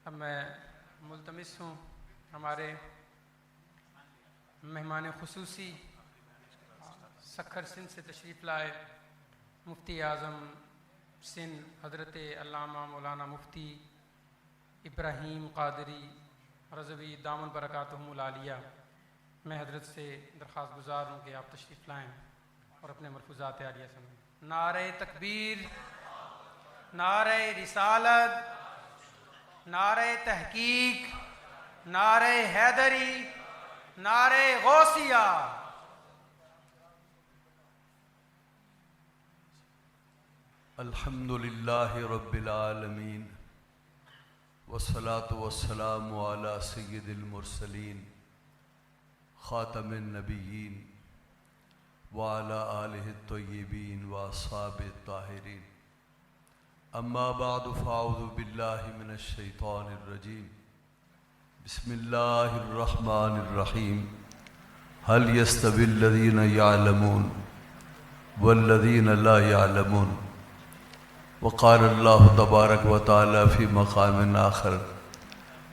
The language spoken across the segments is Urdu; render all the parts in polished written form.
اب میں ملتمس ہوں ہمارے مہمان خصوصی سکھر سندھ سے تشریف لائے مفتی اعظم سندھ حضرت علامہ مولانا مفتی ابراہیم قادری رضوی دامن برکاتہم العالیہ، میں حضرت سے درخواست گزار ہوں کہ آپ تشریف لائیں اور اپنے ملفوظات عالیہ سنیں۔ نعرہ تکبیر، نعرہ رسالت، نعرہ تحقیق، نعرہ حیدری، نعرہ غوثیہ۔ الحمد للہ رب العالمین والصلاة والسلام علی سید المرسلین خاتم النبیین وعلی آلہ الطیبین واصحابہ الطاہرین، اما بعد فاعوذ باللہ من الشیطان الرجیم، بسم اللہ الرحمن الرحیم۔ هل يستوي الذین یعلمون والذین لا یعلمون؟ وقال اللہ تبارک و تعالی فی مقام آخر،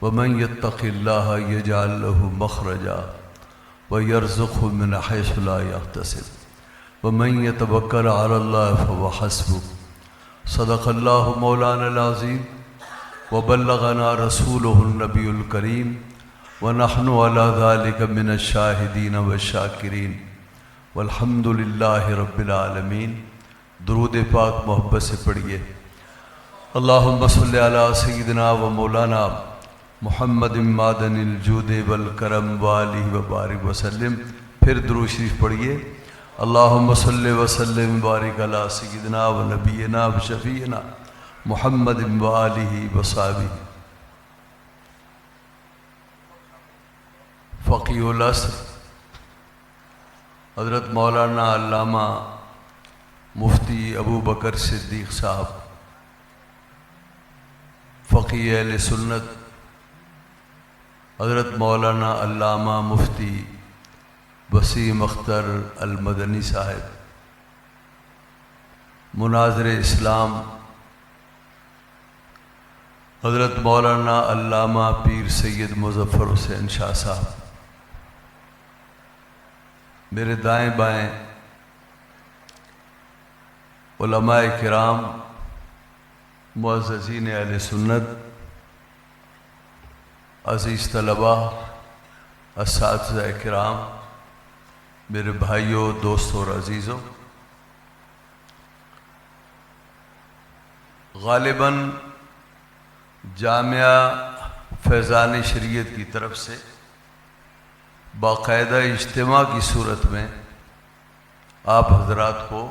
ومن يتق اللہ یجعل له مخرجا ویرزقه من حیث لا یحتسب ومن یتوکل علی اللہ فهو حسبہ۔ صدق اللہ مولانا العظیم وبلغنا رسولہ النبی الکریم ونحن علی ذلک من الشاہدین والشاکرین والحمد للہ رب العالمین۔ درود پاک محبت سے پڑھیے۔ اللہم صلی علی سیدنا و مولانا محمد معدن الجود والکرم وآلہ وبارک وسلم۔ پھر درود شریف پڑھیے۔ اللہم صلی وسلم وبارک علی سیدنا و نبینا و شفیعنا محمد وآلہ وصحبہ۔ فقیہ العصر حضرت مولانا علامہ مفتی ابو بکر صدیق صاحب، فقیہ اہل سنت حضرت مولانا علامہ مفتی وسیم اختر المدنی صاحب، مناظر اسلام حضرت مولانا علامہ پیر سید مظفر حسین شاہ صاحب، میرے دائیں بائیں علماء کرام، معززین اہل سنت، عزیز طلباء، اساتذہ کرام، میرے بھائیوں، دوستوں اور عزیزوں، غالباً جامعہ فیضان شریعت کی طرف سے باقاعدہ اجتماع کی صورت میں آپ حضرات کو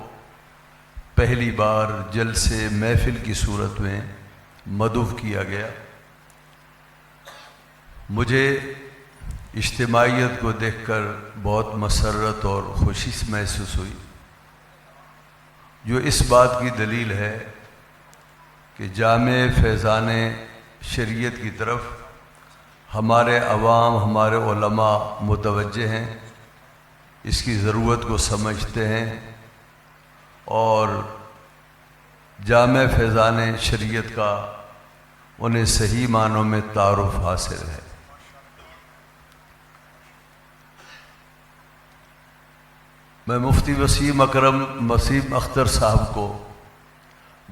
پہلی بار جلسے محفل کی صورت میں مدعو کیا گیا۔ مجھے اجتماعیت کو دیکھ کر بہت مسرت اور خوشی محسوس ہوئی، جو اس بات کی دلیل ہے کہ جامع فیضان شریعت کی طرف ہمارے عوام، ہمارے علماء متوجہ ہیں، اس کی ضرورت کو سمجھتے ہیں اور جامع فیضان شریعت کا انہیں صحیح معنوں میں تعارف حاصل ہے۔ میں مفتی وسیم اختر صاحب کو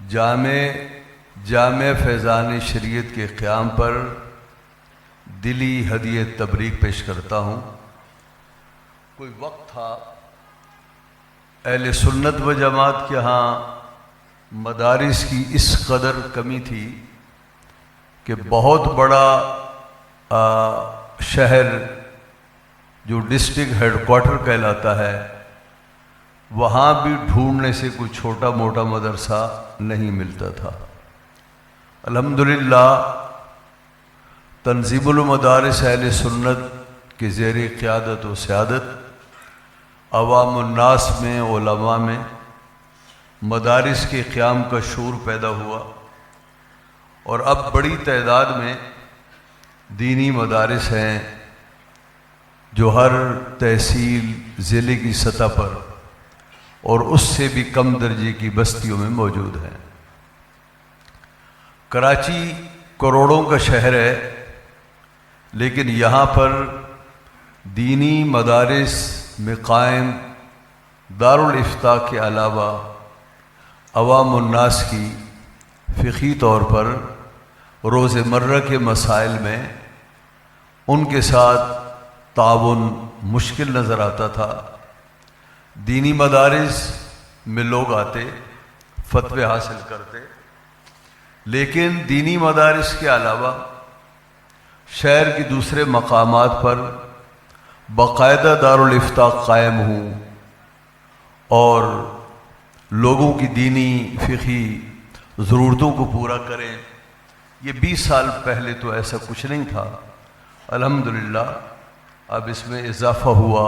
جامع فیضان شریعت کے قیام پر دلی ہدیہ تبریک پیش کرتا ہوں۔ کوئی وقت تھا اہل سنت و جماعت کے ہاں مدارس کی اس قدر کمی تھی کہ بہت بڑا شہر جو ڈسٹرکٹ ہیڈ کوارٹر کہلاتا ہے، وہاں بھی ڈھونڈنے سے کوئی چھوٹا موٹا مدرسہ نہیں ملتا تھا۔ الحمدللہ تنظیم المدارس اہل سنت کے زیر قیادت و سیادت عوام الناس میں، علماء میں مدارس کے قیام کا شعور پیدا ہوا، اور اب بڑی تعداد میں دینی مدارس ہیں جو ہر تحصیل، ضلع کی سطح پر اور اس سے بھی کم درجے کی بستیوں میں موجود ہیں۔ کراچی کروڑوں کا شہر ہے، لیکن یہاں پر دینی مدارس میں قائم دارالافتاء کے علاوہ عوام الناس کی فقہی طور پر روز مرہ کے مسائل میں ان کے ساتھ تعاون مشکل نظر آتا تھا۔ دینی مدارس میں لوگ آتے، فتوے حاصل کرتے، لیکن دینی مدارس کے علاوہ شہر کی دوسرے مقامات پر باقاعدہ دارالافتاء قائم ہوں اور لوگوں کی دینی فقہی ضرورتوں کو پورا کریں۔ یہ 20 سال پہلے تو ایسا کچھ نہیں تھا، الحمدللہ اب اس میں اضافہ ہوا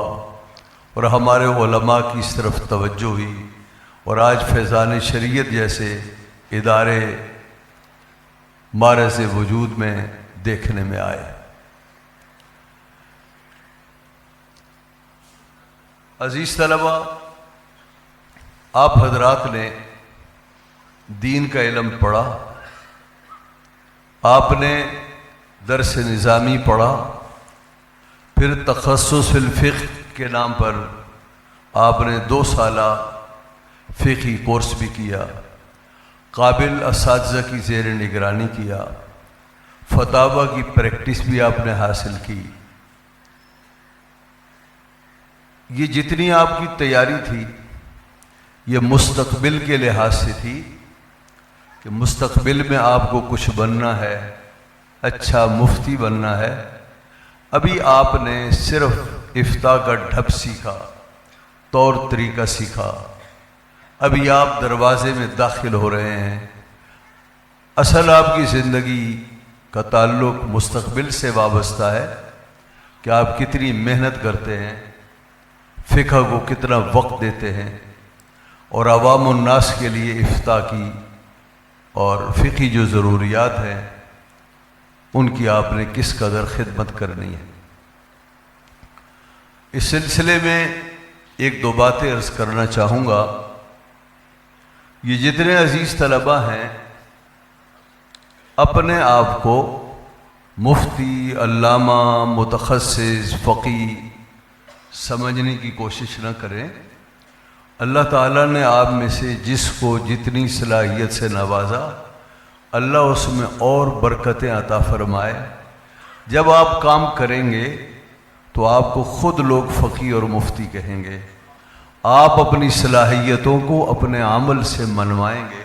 اور ہمارے علماء کی اس طرف توجہ ہوئی، اور آج فیضان شریعت جیسے ادارے معرض وجود میں دیکھنے میں آئے۔ عزیز طلبہ، آپ حضرات نے دین کا علم پڑھا، آپ نے درس نظامی پڑھا، پھر تخصص الفقہ کے نام پر آپ نے 2 سالہ فقہی کورس بھی کیا، قابل اساتذہ کی زیر نگرانی کیا، فتاوی کی پریکٹس بھی آپ نے حاصل کی۔ یہ جتنی آپ کی تیاری تھی یہ مستقبل کے لحاظ سے تھی کہ مستقبل میں آپ کو کچھ بننا ہے، اچھا مفتی بننا ہے۔ ابھی آپ نے صرف افتاء کا ڈھب سیکھا، طور طریقہ سیکھا، ابھی آپ دروازے میں داخل ہو رہے ہیں۔ اصل آپ کی زندگی کا تعلق مستقبل سے وابستہ ہے کہ آپ کتنی محنت کرتے ہیں، فقہ کو کتنا وقت دیتے ہیں، اور عوام الناس کے لیے افتاء کی اور فقہی جو ضروریات ہیں ان کی آپ نے کس قدر خدمت کرنی ہے۔ اس سلسلے میں 1-2 باتیں عرض کرنا چاہوں گا۔ یہ جتنے عزیز طلبہ ہیں اپنے آپ کو مفتی، علامہ، متخصص، فقیہ سمجھنے کی کوشش نہ کریں۔ اللہ تعالیٰ نے آپ میں سے جس کو جتنی صلاحیت سے نوازا، اللہ اس میں اور برکتیں عطا فرمائے۔ جب آپ کام کریں گے تو آپ کو خود لوگ فقیہ اور مفتی کہیں گے۔ آپ اپنی صلاحیتوں کو اپنے عمل سے منوائیں گے۔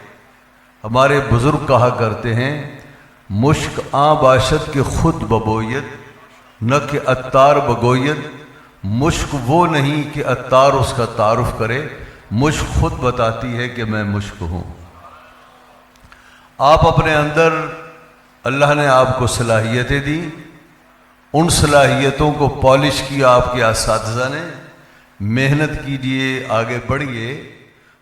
ہمارے بزرگ کہا کرتے ہیں، مشک آں باشد کہ خود ببویت، نہ کہ عطار بگویت۔ مشک وہ نہیں کہ عطار اس کا تعارف کرے، مشک خود بتاتی ہے کہ میں مشک ہوں۔ آپ اپنے اندر اللہ نے آپ کو صلاحیتیں دی، ان صلاحیتوں کو پالش کیا آپ کے اساتذہ نے۔ محنت کیجئے، آگے بڑھئے۔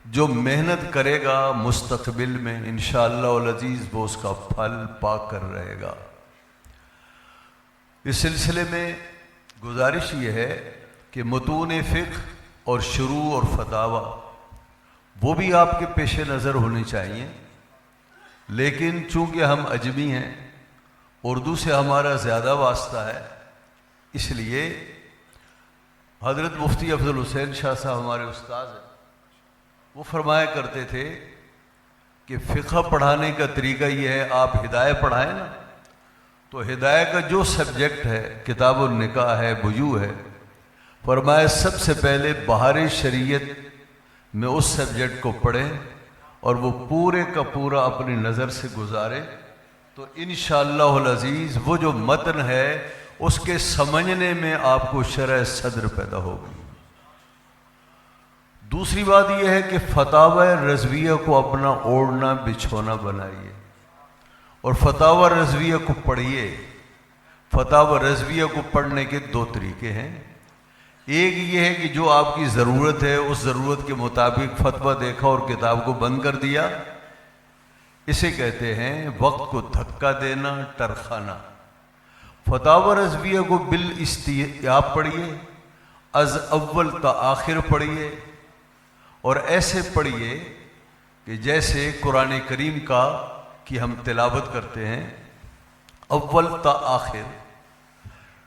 جو محنت کرے گا مستقبل میں انشاءاللہ العزیز وہ اس کا پھل پا کر رہے گا۔ اس سلسلے میں گزارش یہ ہے کہ متون فقہ اور شروع اور فتاوی وہ بھی آپ کے پیش نظر ہونے چاہیے، لیکن چونکہ ہم اجمی ہیں، اردو سے ہمارا زیادہ واسطہ ہے، اس لیے حضرت مفتی افضل حسین شاہ صاحب ہمارے استاد ہیں، وہ فرمایا کرتے تھے کہ فقہ پڑھانے کا طریقہ یہ ہے، آپ ہدایہ پڑھائیں نا تو ہدایہ کا جو سبجیکٹ ہے، کتاب النکاح ہے، بیوع ہے، فرمایا سب سے پہلے بہار شریعت میں اس سبجیکٹ کو پڑھیں اور وہ پورے کا پورا اپنی نظر سے گزارے، تو انشاءاللہ العزیز وہ جو متن ہے اس کے سمجھنے میں آپ کو شرح صدر پیدا ہوگی۔ دوسری بات یہ ہے کہ فتاوی رضویہ کو اپنا اوڑھنا بچھونا بنائیے اور فتاوی رضویہ کو پڑھیے۔ فتاوی رضویہ کو پڑھنے کے 2 طریقے ہیں۔ ایک یہ ہے کہ جو آپ کی ضرورت ہے اس ضرورت کے مطابق فتویٰ دیکھا اور کتاب کو بند کر دیا، اسے کہتے ہیں وقت کو دھکا دینا، ٹرخانا۔ فتاوی رضویہ کو بالاستیعاب پڑھیے، از اول تا آخر پڑھیے، اور ایسے پڑھیے کہ جیسے قرآن کریم کی ہم تلاوت کرتے ہیں اول تا آخر.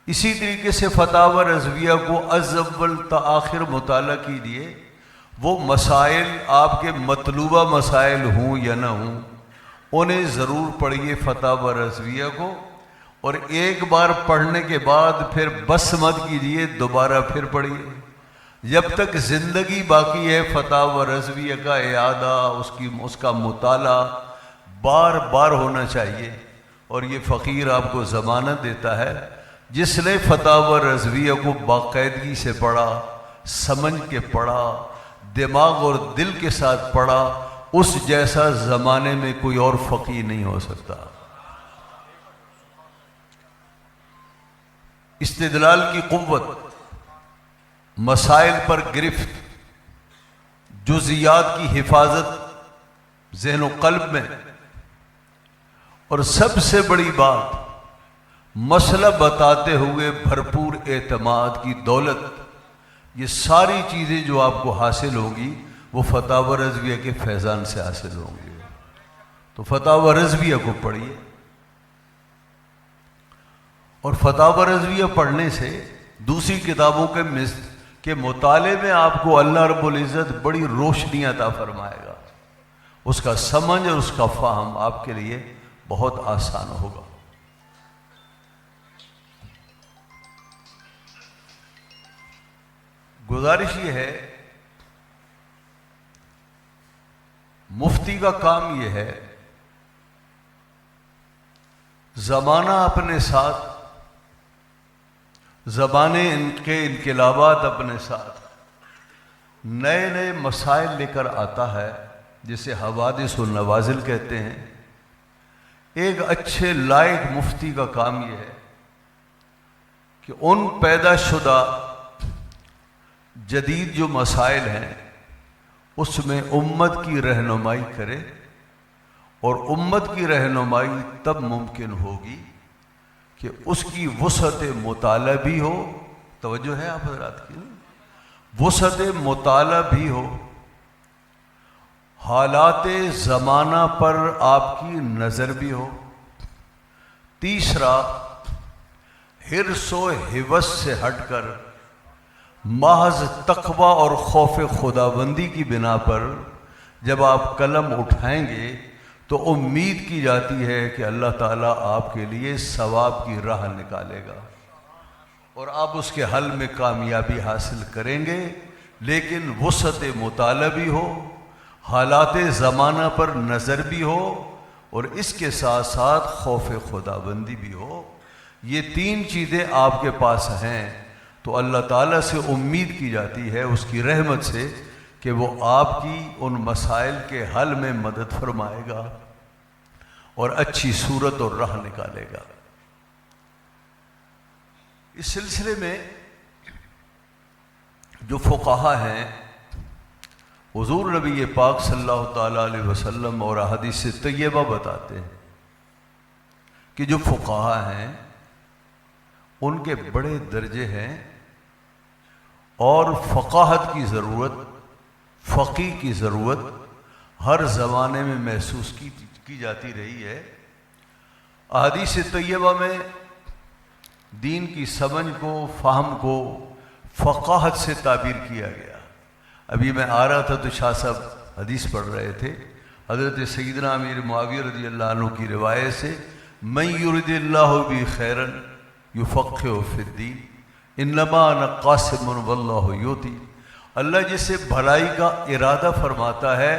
اسی طریقے سے فتاوی رضویہ کو از اول تا آخر مطالعہ کیجیے. وہ مسائل آپ کے مطلوبہ مسائل ہوں یا نہ ہوں انہیں ضرور پڑھیے فتاوی رضویہ کو، اور ایک بار پڑھنے کے بعد پھر بس مت کیجیے، دوبارہ پھر پڑھیے. جب تک زندگی باقی ہے فتاوی رضویہ کا اعادہ، اس کا مطالعہ بار بار ہونا چاہیے. اور یہ فقیر آپ کو ضمانت دیتا ہے، جس نے فتاوی رضویہ کو باقاعدگی سے پڑھا، سمجھ کے پڑھا، دماغ اور دل کے ساتھ پڑھا، اس جیسا زمانے میں کوئی اور فقیر نہیں ہو سکتا. استدلال کی قوت، مسائل پر گرفت، جزیات کی حفاظت ذہن و قلب میں، اور سب سے بڑی بات مسئلہ بتاتے ہوئے بھرپور اعتماد کی دولت. یہ ساری چیزیں جو آپ کو حاصل ہوں گی وہ فتاوی رضویہ کے فیضان سے حاصل ہوں گی. تو فتاوی رضویہ کو پڑھیے، اور فتاوی رضویہ پڑھنے سے دوسری کتابوں کے مطالعے میں آپ کو اللہ رب العزت بڑی روشنی عطا فرمائے گا. اس کا سمجھ اور اس کا فہم آپ کے لیے بہت آسان ہوگا. گزارش یہ ہے، مفتی کا کام یہ ہے زمانہ اپنے ساتھ، زمانے ان کے انقلابات اپنے ساتھ، نئے نئے مسائل لے کر آتا ہے جسے حوادث و نوازل کہتے ہیں. ایک اچھے لائق مفتی کا کام یہ ہے کہ ان پیدا شدہ جدید جو مسائل ہیں اس میں امت کی رہنمائی کرے، اور امت کی رہنمائی تب ممکن ہوگی کہ اس کی وسعت مطالعہ بھی ہو. توجہ ہے آپ حضرات کی؟ وسعت مطالعہ بھی ہو، حالات زمانہ پر آپ کی نظر بھی ہو. تیسرا، حرص و ہوس سے ہٹ کر محض تقوی اور خوف خداوندی کی بنا پر جب آپ قلم اٹھائیں گے تو امید کی جاتی ہے کہ اللہ تعالیٰ آپ کے لیے ثواب کی راہ نکالے گا اور آپ اس کے حل میں کامیابی حاصل کریں گے. لیکن وسعت مطالعہ بھی ہو، حالات زمانہ پر نظر بھی ہو، اور اس کے ساتھ ساتھ خوف خداوندی بھی ہو. یہ تین چیزیں آپ کے پاس ہیں تو اللہ تعالیٰ سے امید کی جاتی ہے اس کی رحمت سے کہ وہ آپ کی ان مسائل کے حل میں مدد فرمائے گا اور اچھی صورت اور راہ نکالے گا. اس سلسلے میں جو فقہا ہیں، حضور نبی پاک صلی اللہ تعالیٰ علیہ وسلم اور احادیث طیبہ بتاتے ہیں کہ جو فقہا ہیں ان کے بڑے درجے ہیں، اور فقاہت کی ضرورت، فقیہ کی ضرورت ہر زمانے میں محسوس کی جاتی رہی ہے. احادیث طیبہ میں دین کی سمجھ کو، فہم کو فقاہت سے تعبیر کیا گیا. ابھی میں آ رہا تھا تو شاہ صاحب حدیث پڑھ رہے تھے، حضرت سیدنا امیر معاویہ رضی اللہ عنہ کی روایت سے، من یرد اللہ بہ خیرا یفقہہ فی الدین انما انا قاسم واللہ یؤتی. اللہ جسے بھلائی کا ارادہ فرماتا ہے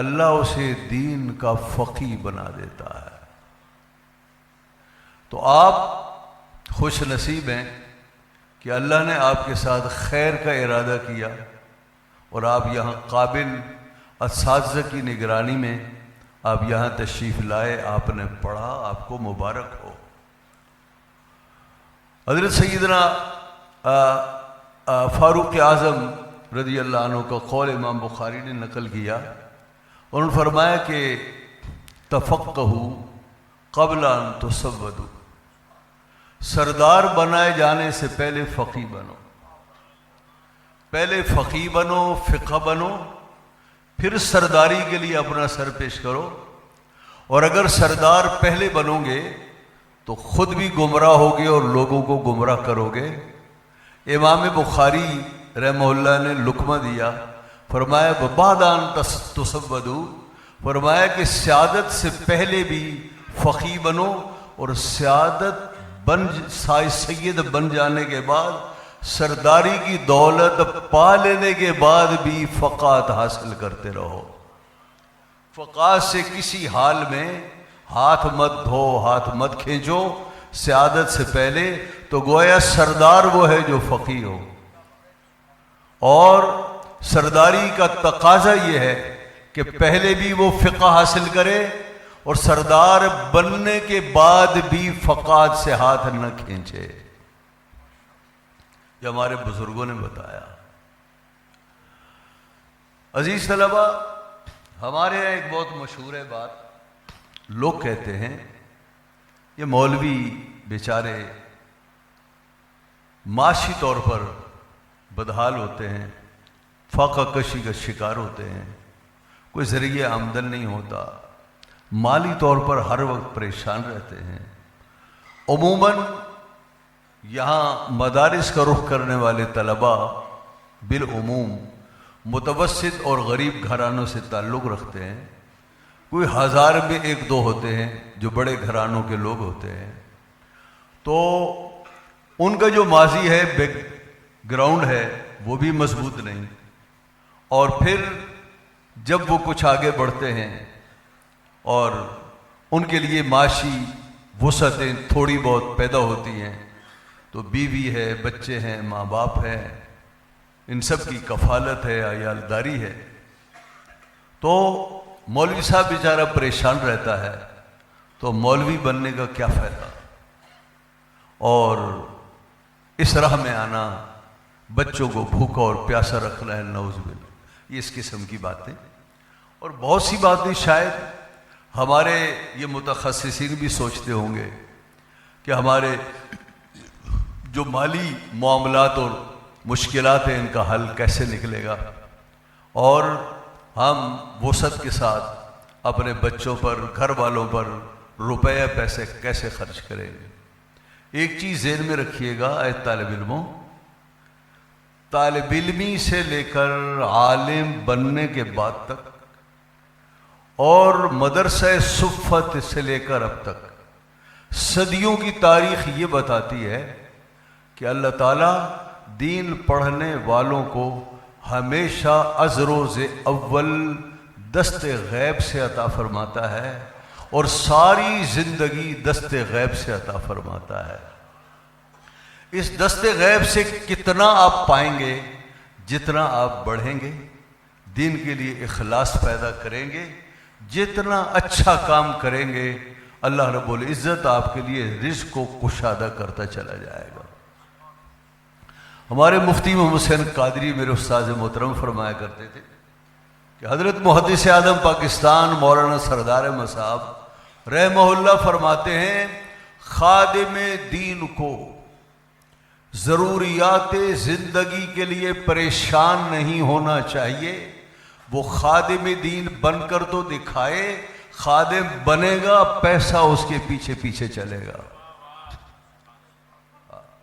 اللہ اسے دین کا فقیہ بنا دیتا ہے. تو آپ خوش نصیب ہیں کہ اللہ نے آپ کے ساتھ خیر کا ارادہ کیا اور آپ یہاں قابل اساتذہ کی نگرانی میں آپ یہاں تشریف لائے، آپ نے پڑھا، آپ کو مبارک ہو. حضرت سیدنا فاروق اعظم رضی اللہ عنہ کا قول امام بخاری نے نقل کیا. انہوں نے فرمایا کہ تفقہوا قبل ان تسودوا، سردار بنائے جانے سے پہلے فقیہ بنو. پہلے فقیہ بنو، فقہ بنو، پھر سرداری کے لیے اپنا سر پیش کرو. اور اگر سردار پہلے بنو گے تو خود بھی گمراہ ہوگے اور لوگوں کو گمراہ کرو گے۔ امام بخاری رحمہ اللہ نے لقمہ دیا، فرمایا وَبَعْدَ أَن تُسَوَّدُوا، فرمایا کہ سیادت سے پہلے بھی فقیہ بنو، اور سید بن جانے کے بعد، سرداری کی دولت پا لینے کے بعد بھی فقاہت حاصل کرتے رہو۔ فقاہت سے کسی حال میں ہاتھ مت دھو، ہاتھ مت کھینچو سیادت سے پہلے، تو گویا سردار وہ ہے جو فقیہ ہو۔ اور سرداری کا تقاضا یہ ہے کہ پہلے بھی وہ فقہ حاصل کرے، اور سردار بننے کے بعد بھی فقاہت سے ہاتھ نہ کھینچے۔ یہ ہمارے بزرگوں نے بتایا۔ عزیز طلبہ، ہمارے یہاں ایک بہت مشہور ہے بات، لوگ کہتے ہیں یہ مولوی بیچارے معاشی طور پر بدحال ہوتے ہیں، فاقہ کشی کا شکار ہوتے ہیں، کوئی ذریعہ آمدن نہیں ہوتا، مالی طور پر ہر وقت پریشان رہتے ہیں۔ عموماً یہاں مدارس کا رخ کرنے والے طلباء بالعموم متوسط اور غریب گھرانوں سے تعلق رکھتے ہیں، کوئی ہزار میں ایک دو ہوتے ہیں جو بڑے گھرانوں کے لوگ ہوتے ہیں۔ تو ان کا جو ماضی ہے، بیک گراؤنڈ ہے، وہ بھی مضبوط نہیں، اور پھر جب وہ کچھ آگے بڑھتے ہیں اور ان کے لیے معاشی وسعتیں تھوڑی بہت پیدا ہوتی ہیں، تو بیوی ہے، بچے ہیں، ماں باپ ہیں، ان سب کی کفالت ہے، عیالداری ہے، تو مولوی صاحب بیچارہ پریشان رہتا ہے، تو مولوی بننے کا کیا فائدہ؟ اور اس راہ میں آنا، بچوں کو بھوکا اور پیاسا رکھنا ہے، نعوذ باللہ، یہ اس قسم کی باتیں۔ اور بہت سی باتیں شاید ہمارے یہ متخصصین بھی سوچتے ہوں گے کہ ہمارے جو مالی معاملات اور مشکلات ہیں، ان کا حل کیسے نکلے گا، اور ہم وسعت کے ساتھ اپنے بچوں پر، گھر والوں پر روپیہ پیسے کیسے خرچ کریں گے۔ ایک چیز ذہن میں رکھیے گا اے طالب علموں، طالب علمی سے لے کر عالم بننے کے بعد تک، اور مدرسہ صفت سے لے کر اب تک، صدیوں کی تاریخ یہ بتاتی ہے کہ اللہ تعالیٰ دین پڑھنے والوں کو ہمیشہ از روز اول دست غیب سے عطا فرماتا ہے، اور ساری زندگی دست غیب سے عطا فرماتا ہے۔ اس دست غیب سے کتنا آپ پائیں گے، جتنا آپ بڑھیں گے، دین کے لیے اخلاص پیدا کریں گے، جتنا اچھا کام کریں گے، اللہ رب العزت آپ کے لیے رزق کو کشادہ کرتا چلا جائے گا۔ ہمارے مفتی محمد حسین قادری میرے استاذ محترم فرمایا کرتے تھے کہ حضرت محدث اعظم پاکستان مولانا سردار احمد صاحب رحمہ اللہ فرماتے ہیں، خادم دین کو ضروریات زندگی کے لیے پریشان نہیں ہونا چاہیے، وہ خادم دین بن کر تو دکھائے، خادم بنے گا، پیسہ اس کے پیچھے پیچھے چلے گا۔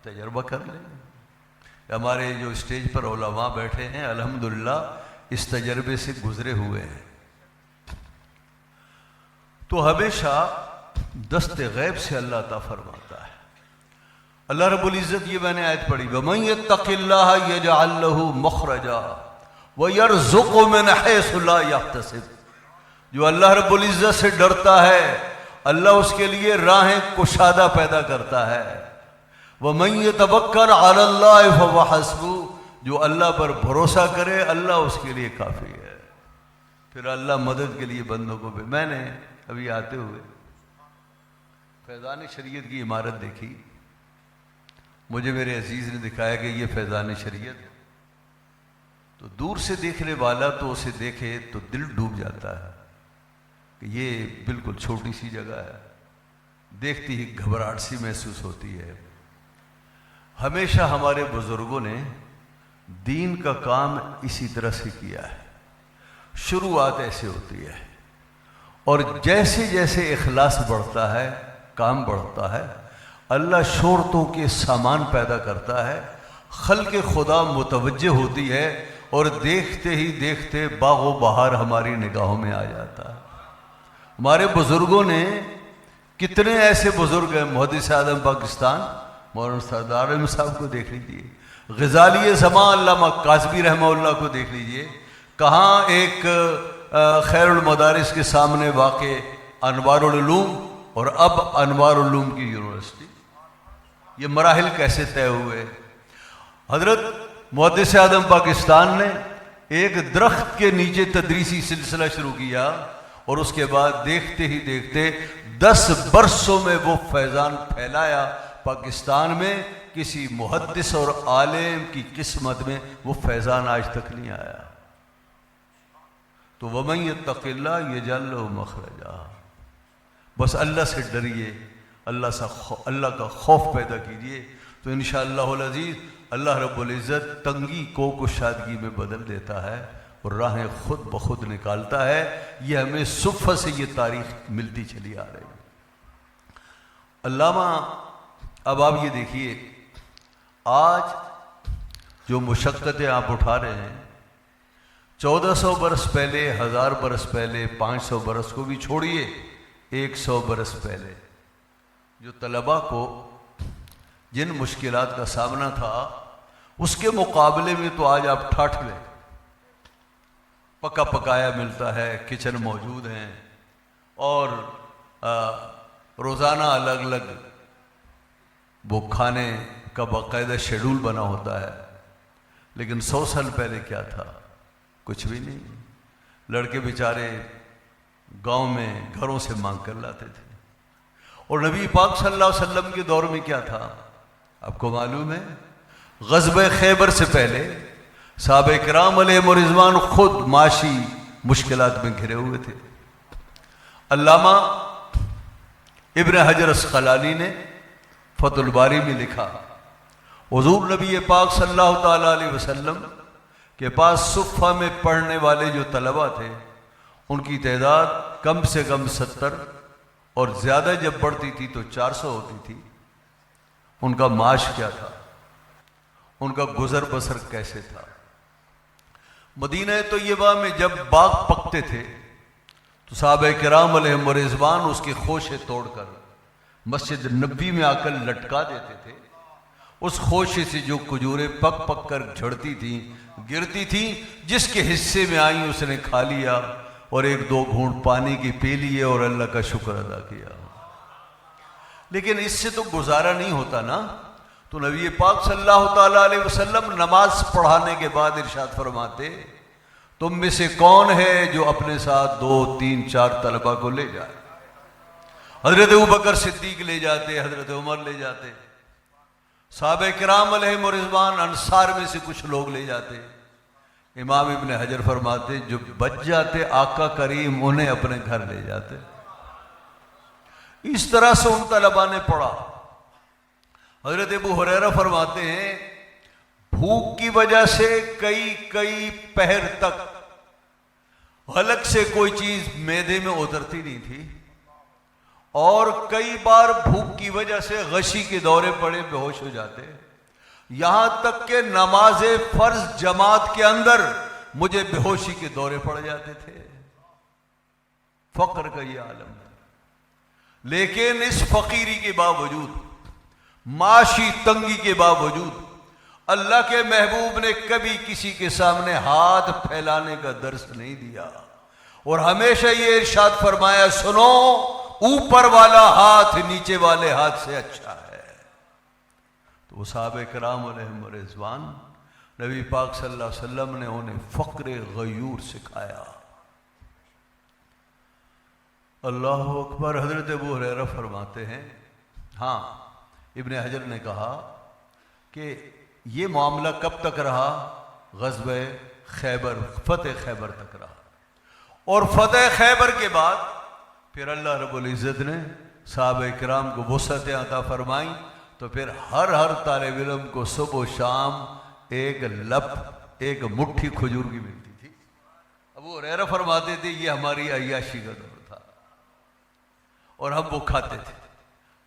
تجربہ کر لیں، ہمارے جو اسٹیج پر علماء بیٹھے ہیں الحمدللہ اس تجربے سے گزرے ہوئے ہیں۔ تو ہمیشہ دست غیب سے اللہ عطا فرماتا ہے۔ اللہ رب العزت، یہ میں نے آیت پڑھی، وَمَن يَتَّقِ اللَّهَ يَجْعَل لَّهُ مَخْرَجًا وَيَرْزُقْهُ مِنْ حَيْثُ لَا يَحْتَسِبُ، جو اللہ رب العزت سے ڈرتا ہے، اللہ اس کے لیے راہیں کشادہ پیدا کرتا ہے۔ وَمَن يَتَوَكَّلْ عَلَى اللَّهِ فَهُوَ حَسْبُهُ، جو اللہ پر بھروسہ کرے اللہ اس کے لیے کافی ہے۔ پھر اللہ مدد کے لیے بندوں کو بھی۔ میں نے ابھی آتے ہوئے فیضان شریعت کی عمارت دیکھی، مجھے میرے عزیز نے دکھایا کہ یہ فیضان شریعت، تو دور سے دیکھنے والا تو اسے دیکھے تو دل ڈوب جاتا ہے کہ یہ بالکل چھوٹی سی جگہ ہے، دیکھتی ہی گھبراہٹ سی محسوس ہوتی ہے۔ ہمیشہ ہمارے بزرگوں نے دین کا کام اسی طرح سے کیا ہے، شروعات ایسے ہوتی ہے، اور جیسے جیسے اخلاص بڑھتا ہے کام بڑھتا ہے، اللہ شہرتوں کے سامان پیدا کرتا ہے، خلق خدا متوجہ ہوتی ہے اور دیکھتے ہی دیکھتے باغ و بہار ہماری نگاہوں میں آ جاتا ہے۔ ہمارے بزرگوں نے، کتنے ایسے بزرگ ہیں، محدث اعظم پاکستان مولانا سردار احمد صاحب کو دیکھ لیجئے، غزالی زمان علامہ کاظمی رحمہ اللہ کو دیکھ لیجئے، کہاں ایک خیر المدارس کے سامنے واقع انوار العلوم اور اب انوار العلوم کی یونیورسٹی، یہ مراحل کیسے طے ہوئے۔ حضرت محدث اعظم پاکستان نے ایک درخت کے نیچے تدریسی سلسلہ شروع کیا اور اس کے بعد دیکھتے ہی دیکھتے 10 برسوں میں وہ فیضان پھیلایا۔ پاکستان میں کسی محدث اور عالم کی قسمت میں وہ فیضان آج تک نہیں آیا۔ تو وَمَن يَتَّقِ اللَّهَ يَجْعَل لَّهُ مَخْرَجًا، بس اللہ سے ڈریے، اللہ کا خوف پیدا کیجئے، تو انشاءاللہ العزیز اللہ رب العزت تنگی کو کشادگی میں بدل دیتا ہے اور راہیں خود بخود نکالتا ہے۔ یہ ہمیں صفحہ سے یہ تاریخ ملتی چلی آ رہی ہے۔ علامہ، اب آپ یہ دیکھیے، آج جو مشقتیں آپ اٹھا رہے ہیں، 1400 برس پہلے، 1000 برس پہلے، 500 برس کو بھی چھوڑیے، 100 برس پہلے جو طلباء کو جن مشکلات کا سامنا تھا، اس کے مقابلے میں تو آج آپ ٹھاٹھ گئے۔ پکا پکایا ملتا ہے، کچن موجود ہیں، اور روزانہ الگ الگ وہ کھانے کا باقاعدہ شیڈول بنا ہوتا ہے۔ لیکن 100 سال پہلے کیا تھا؟ کچھ بھی نہیں۔ لڑکے بیچارے گاؤں میں گھروں سے مانگ کر لاتے تھے۔ اور نبی پاک صلی اللہ علیہ وسلم کے دور میں کیا تھا؟ آپ کو معلوم ہے، غزوہ خیبر سے پہلے صحابہ کرام علیہم رضوان خود معاشی مشکلات میں گھرے ہوئے تھے۔ علامہ ابن حجر اسقلانی نے فتح الباری میں لکھا، حضور نبی پاک صلی اللہ تعالیٰ علیہ وسلم کے پاس صفحہ میں پڑھنے والے جو طلباء تھے، ان کی تعداد کم سے کم 70 اور زیادہ جب بڑھتی تھی تو 400 ہوتی تھی۔ ان کا معاش کیا تھا؟ ان کا گزر بسر کیسے تھا؟ مدینہ طیبہ میں جب باغ پکتے تھے تو صحابہ کرام علیہم رضوان اس کے خوشے توڑ کر مسجد نبی میں آ کر لٹکا دیتے تھے۔ اس خوشے سے جو کھجوریں پک پک کر جھڑتی تھیں، گرتی تھیں، جس کے حصے میں آئیں اس نے کھا لیا اور 1-2 گھونٹ پانی کی پی لیے اور اللہ کا شکر ادا کیا۔ لیکن اس سے تو گزارا نہیں ہوتا نا، تو نبی پاک صلی اللہ تعالیٰ علیہ وسلم نماز پڑھانے کے بعد ارشاد فرماتے، تم میں سے کون ہے جو اپنے ساتھ 2, 3, 4 طلباء کو لے جائے؟ حضرت ابوبکر صدیق لے جاتے، حضرت عمر لے جاتے، صحابہ کرام علیہم رضوان انصار میں سے کچھ لوگ لے جاتے۔ امام ابن حجر فرماتے جو بچ جاتے آقا کریم انہیں اپنے گھر لے جاتے۔ اس طرح سے ان طلباء نے پڑھا۔ حضرت ابو ہریرہ فرماتے ہیں بھوک کی وجہ سے کئی پہر تک حلق سے کوئی چیز معدے میں اترتی نہیں تھی، اور کئی بار بھوک کی وجہ سے غشی کے دورے پڑے بے ہوش ہو جاتے، یہاں تک کہ نماز فرض جماعت کے اندر مجھے بے ہوشی کے دورے پڑ جاتے تھے۔ فقر کا یہ عالم ہے، لیکن اس فقیری کے باوجود، معاشی تنگی کے باوجود، اللہ کے محبوب نے کبھی کسی کے سامنے ہاتھ پھیلانے کا درس نہیں دیا، اور ہمیشہ یہ ارشاد فرمایا سنو، اوپر والا ہاتھ نیچے والے ہاتھ سے اچھا ہے۔ تو صحابہ کرام علیہم رضوان، نبی پاک صلی اللہ علیہ وسلم نے انہیں فقر غیور سکھایا۔ اللہ اکبر۔ حضرت ابو ہریرہ فرماتے ہیں، ہاں ابن حجر نے کہا کہ یہ معاملہ کب تک رہا؟ غزوہ خیبر، فتح خیبر تک رہا، اور فتح خیبر کے بعد پھر اللہ رب العزت نے صحابہ کرام کو وسعتیں عطا فرمائیں، تو پھر ہر طالب علم کو صبح و شام ایک مٹھی کھجور کی ملتی تھی۔ ابو ہریرہ فرماتے تھے یہ ہماری عیاشی کا دور تھا اور ہم وہ کھاتے تھے۔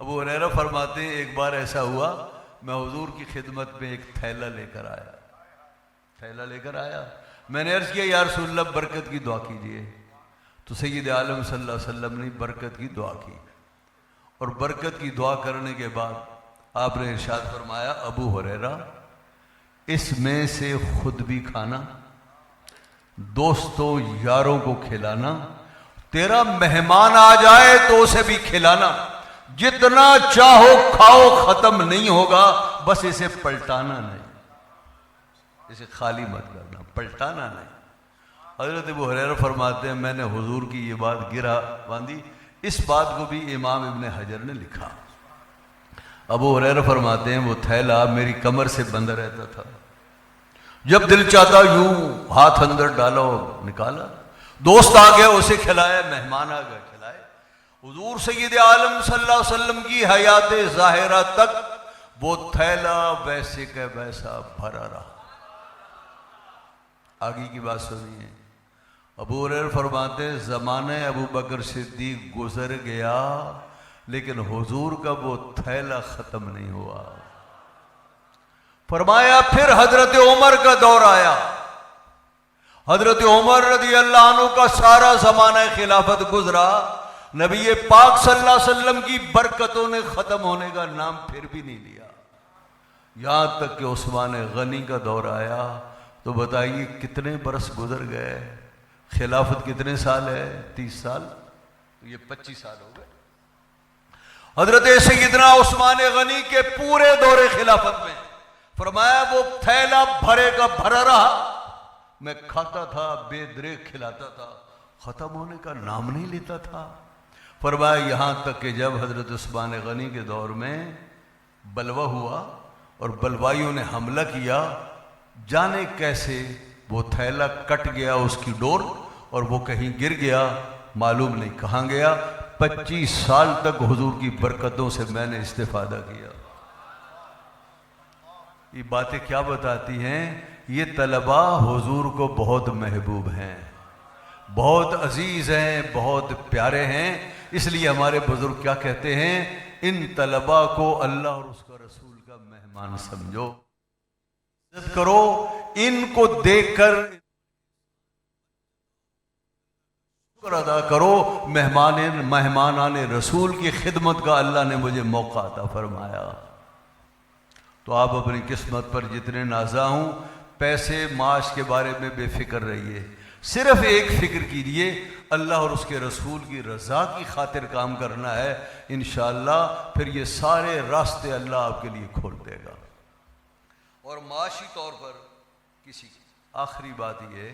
ابو ہریرہ فرماتے ہیں ایک بار ایسا ہوا میں حضور کی خدمت میں ایک تھیلا لے کر آیا. میں نے عرض کیا یا رسول اللہ برکت کی دعا کیجئے. تو سید عالم صلی اللہ علیہ وسلم نے برکت کی دعا کی، اور برکت کی دعا کرنے کے بعد آپ نے ارشاد فرمایا ابو ہریرہ اس میں سے خود بھی کھانا، دوستوں یاروں کو کھلانا، تیرا مہمان آ جائے تو اسے بھی کھلانا، جتنا چاہو کھاؤ ختم نہیں ہوگا، بس اسے پلٹانا نہیں، اسے خالی مت کرنا، پلٹانا نہیں. حضرت ابو ہریرہ فرماتے ہیں میں نے حضور کی یہ بات گرا باندھی. اس بات کو بھی امام ابن حجر نے لکھا. ابو ہریرہ فرماتے ہیں وہ تھیلا میری کمر سے بندھا رہتا تھا، جب دل چاہتا یوں ہاتھ اندر ڈالا اور نکالا، دوست آ گیا اسے کھلایا، مہمان آ گیا کھلائے. حضور سید عالم صلی اللہ علیہ وسلم کی حیات ظاہرہ تک وہ تھیلا ویسے کہ ویسا بھرا رہا. آگے کی بات سنیے. ابو ہریرہ فرماتے ہیں زمانہ ابو بکر صدیق گزر گیا لیکن حضور کا وہ تھیلا ختم نہیں ہوا. فرمایا پھر حضرت عمر کا دور آیا. حضرت عمر رضی اللہ عنہ کا سارا زمانہ خلافت گزرا، نبی پاک صلی اللہ علیہ وسلم کی برکتوں نے ختم ہونے کا نام پھر بھی نہیں لیا. یہاں تک کہ عثمان غنی کا دور آیا. تو بتائیے کتنے برس گزر گئے؟ خلافت کتنے سال ہے؟ 30 سال. تو یہ 25 سال ہو گئے. حضرت سیدنا عثمان غنی کے پورے دور خلافت میں فرمایا وہ تھیلا بھرے کا بھرا رہا، میں کھاتا تھا، بے دریغ کھلاتا تھا، ختم ہونے کا نام نہیں لیتا تھا. فرمایا یہاں تک کہ جب حضرت عثمان غنی کے دور میں بلوا ہوا اور بلوائیوں نے حملہ کیا، جانے کیسے وہ تھیلا کٹ گیا اس کی ڈور اور وہ کہیں گر گیا، معلوم نہیں کہاں گیا. 25 سال تک حضور کی برکتوں سے میں نے استفادہ کیا. یہ باتیں کیا بتاتی ہیں؟ یہ طلباء حضور کو بہت محبوب ہیں، بہت عزیز ہیں، بہت پیارے ہیں. اس لیے ہمارے بزرگ کیا کہتے ہیں؟ ان طلباء کو اللہ اور اس کا رسول کا مہمان سمجھو، عزت کرو، ان کو دیکھ کر شکر ادا کرو. مہمانان رسول کی خدمت کا اللہ نے مجھے موقع عطا فرمایا. تو آپ اپنی قسمت پر جتنے نازا ہوں، پیسے معاش کے بارے میں بے فکر رہیے. صرف ایک فکر کیجئے، اللہ اور اس کے رسول کی رضا کی خاطر کام کرنا ہے. انشاءاللہ پھر یہ سارے راستے اللہ آپ کے لیے کھول دے گا. اور معاشی طور پر کسی آخری بات یہ،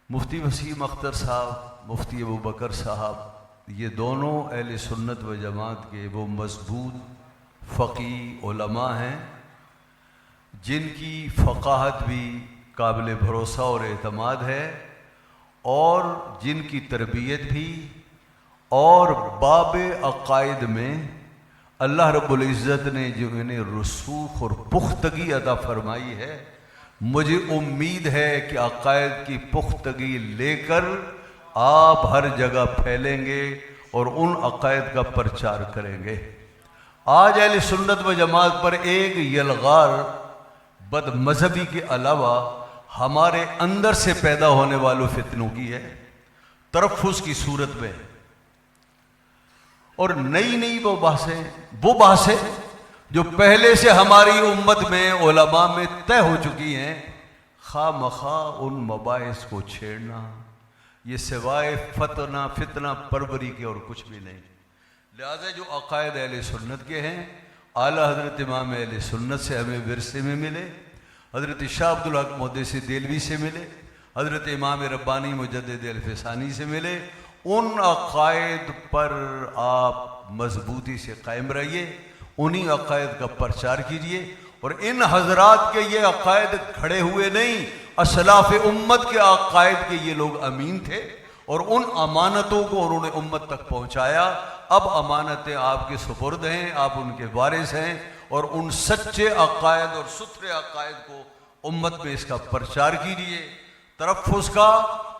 مفتی وسیم اختر صاحب، مفتی ابو بکر صاحب، یہ دونوں اہل سنت و جماعت کے وہ مضبوط فقیہ علماء ہیں جن کی فقاہت بھی قابل بھروسہ اور اعتماد ہے، اور جن کی تربیت بھی اور باب عقائد میں اللہ رب العزت نے جو انہیں رسوخ اور پختگی عطا فرمائی ہے. مجھے امید ہے کہ عقائد کی پختگی لے کر آپ ہر جگہ پھیلیں گے اور ان عقائد کا پرچار کریں گے. آج اہل سنت و جماعت پر ایک یلغار بد مذہبی کے علاوہ ہمارے اندر سے پیدا ہونے والوں فتنوں کی ہے، ترفظ کی صورت میں، اور نئی وہ بحثیں جو پہلے سے ہماری امت میں علماء میں طے ہو چکی ہیں، خواہ مخواہ ان مباحث کو چھیڑنا یہ سوائے فتنہ پروری کے اور کچھ بھی نہیں. لہذا جو عقائد اہل سنت کے ہیں، اعلیٰ حضرت امام اہل سنت سے ہمیں ورثے میں ملے، حضرت شاہ عبدالحق محدث دہلوی سے ملے، حضرت امام ربانی مجدد الفسانی سے ملے. ان عقائد پر آپ مضبوطی سے قائم رہیے، انہی عقائد کا پرچار کیجئے. اور ان حضرات کے یہ عقائد کھڑے ہوئے نہیں، اسلاف امت کے عقائد کے یہ لوگ امین تھے اور ان امانتوں کو انہوں نے امت تک پہنچایا. اب امانتیں آپ کے سپرد ہیں، آپ ان کے وارث ہیں، اور ان سچے عقائد اور ستھرے عقائد کو امت میں اس کا پرچار کیجئے. ترفظ کا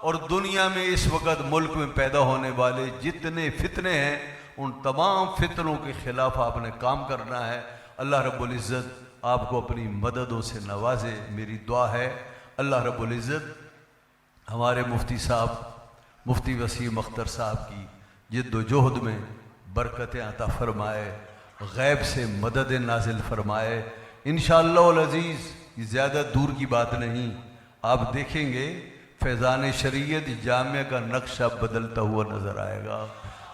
اور دنیا میں اس وقت ملک میں پیدا ہونے والے جتنے فتنے ہیں ان تمام فتنوں کے خلاف آپ نے کام کرنا ہے۔ اللہ رب العزت آپ کو اپنی مددوں سے نوازے، میری دعا ہے اللہ رب العزت ہمارے مفتی صاحب مفتی وسیم اختر صاحب کی جد و جہد میں برکتیں عطا فرمائے، غیب سے مدد نازل فرمائے۔ انشاءاللہ العزیز یہ زیادہ دور کی بات نہیں، آپ دیکھیں گے فیضان شریعت جامعہ کا نقشہ بدلتا ہوا نظر آئے گا۔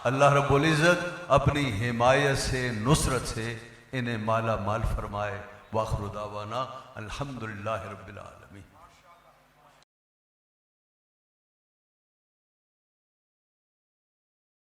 اللہ رب العزت اپنی حمایت سے، نصرت سے انہیں مالا مال فرمائے۔ وآخر دعوانا الحمدللہ رب العالمین۔